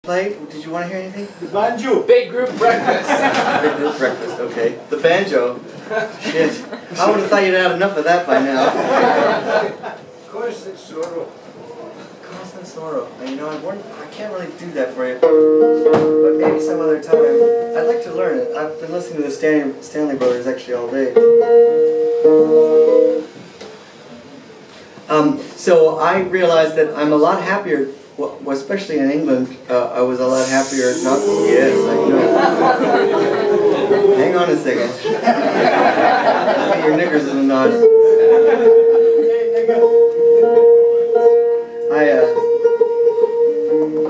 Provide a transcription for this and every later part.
Play? Did you want to hear anything? The banjo. Big group breakfast. Big group breakfast, okay. The banjo. Shit. I would have thought you'd had enough of that by now. Constant sorrow. Constant sorrow. And you know, I can't really do that for you. But maybe some other time. I'd like to learn it. I've been listening to the Stanley Brothers actually all day. So I realized that I'm a lot happier. Well, especially in England, I was a lot happier. Not yes, I know. Hang on a second. Your knickers in a knot.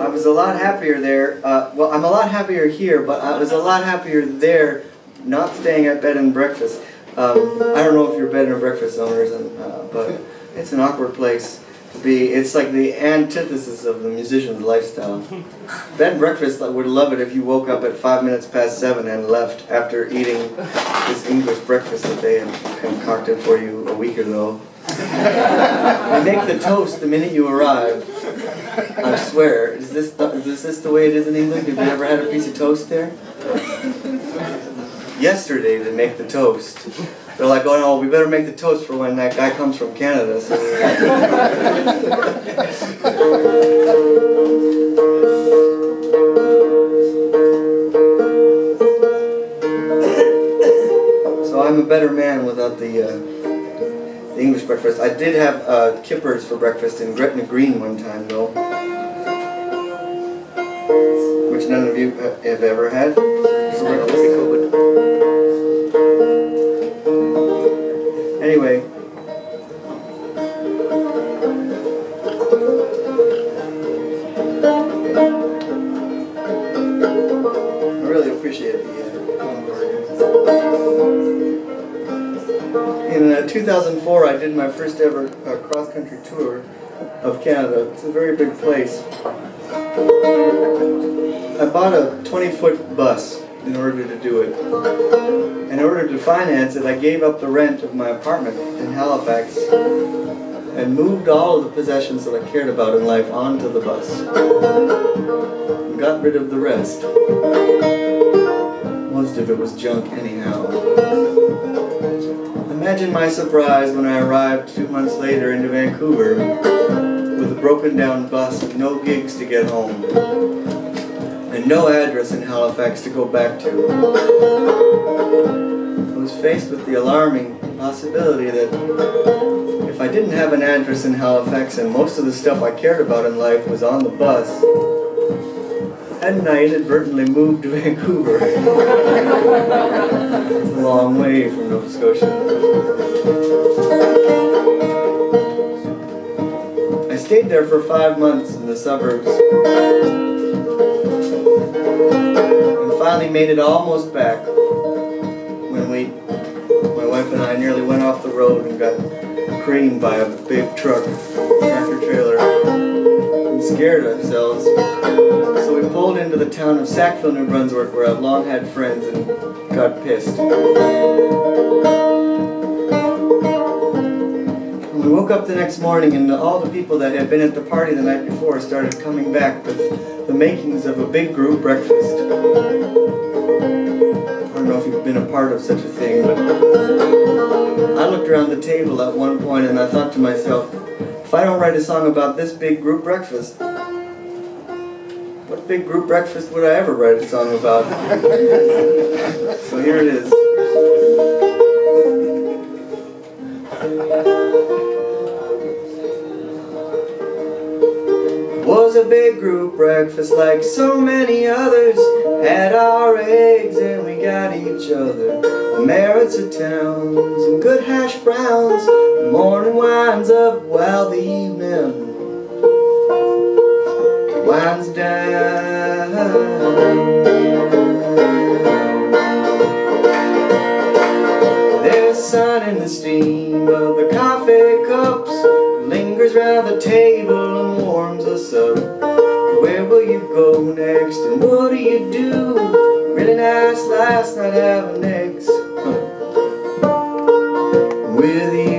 I was a lot happier there. Well, I'm a lot happier here, but I was a lot happier there, not staying at bed and breakfast. I don't know if you're bed and breakfast owners, but it's an awkward place. It's like the antithesis of the musician's lifestyle. Bed and breakfast would love it if you woke up at 5 minutes past 7 and left after eating this English breakfast that they had concocted for you a week ago. They make the toast the minute you arrive. I swear. Is this the way it is in England? Have you ever had a piece of toast there? Yesterday they make the toast. They're like, oh no, we better make the toast for when that guy comes from Canada. So I'm a better man without the English breakfast. I did have kippers for breakfast in Gretna Green one time though, which none of you have ever had. Anyway, I really appreciate the In 2004, I did my first ever cross-country tour of Canada. It's a very big place. I bought a 20-foot bus in order to do it. In order to finance it, I gave up the rent of my apartment in Halifax and moved all of the possessions that I cared about in life onto the bus and got rid of the rest. Most of it was junk anyhow. Imagine my surprise when I arrived 2 months later into Vancouver with a broken down bus and no gigs to get home. And no address in Halifax to go back to. I was faced with the alarming possibility that if I didn't have an address in Halifax and most of the stuff I cared about in life was on the bus, hadn't I inadvertently moved to Vancouver? It's a long way from Nova Scotia. I stayed there for 5 months in the suburbs. Finally made it almost back when my wife and I nearly went off the road and got creamed by a big tractor trailer, and scared ourselves. So we pulled into the town of Sackville, New Brunswick, where I've long had friends, and got pissed. And we woke up the next morning and all the people that had been at the party the night before started coming back with the makings of a big group breakfast. I don't know if you've been a part of such a thing, but I looked around the table at one point and I thought to myself, if I don't write a song about this big group breakfast, what big group breakfast would I ever write a song about? So here it is. Was a big group breakfast like so many others. Had our eggs and we got each other. The merits of towns and good hash browns. The morning winds up while the evening winds down. There's sun in the steam of the coffee cups. Lingers round the table and warms us up. Where will you go next and what do you do? Really nice last night having eggs with you.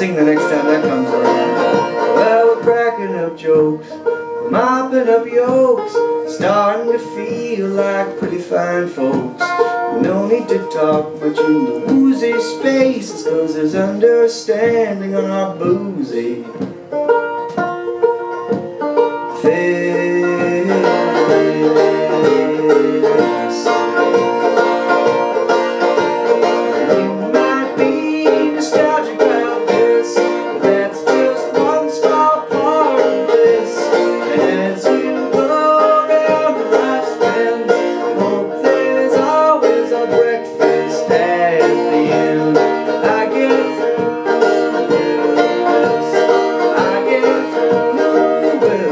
sing the next time that comes around. Well, we're cracking up jokes, we're mopping up yolks, starting to feel like pretty fine folks. No need to talk much in the woozy spaces, 'cause there's understanding on our boozy face. You might be nostalgic about this, but that's just one small part of this. And as you go down the life's bend, hope there's always a breakfast at the end. I get through this, I get through this, I get through this.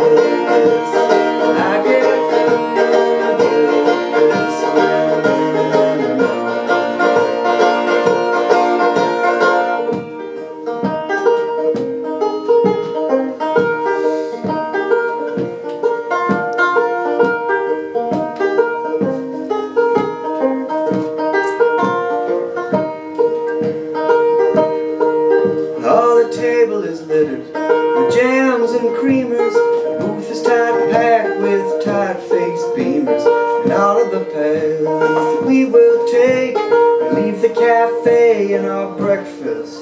Oh, the table is littered with jams and creamers, the booth is tight packed with tight-faced beamers, and all of the paths that we will take, we leave the cafe and our breakfast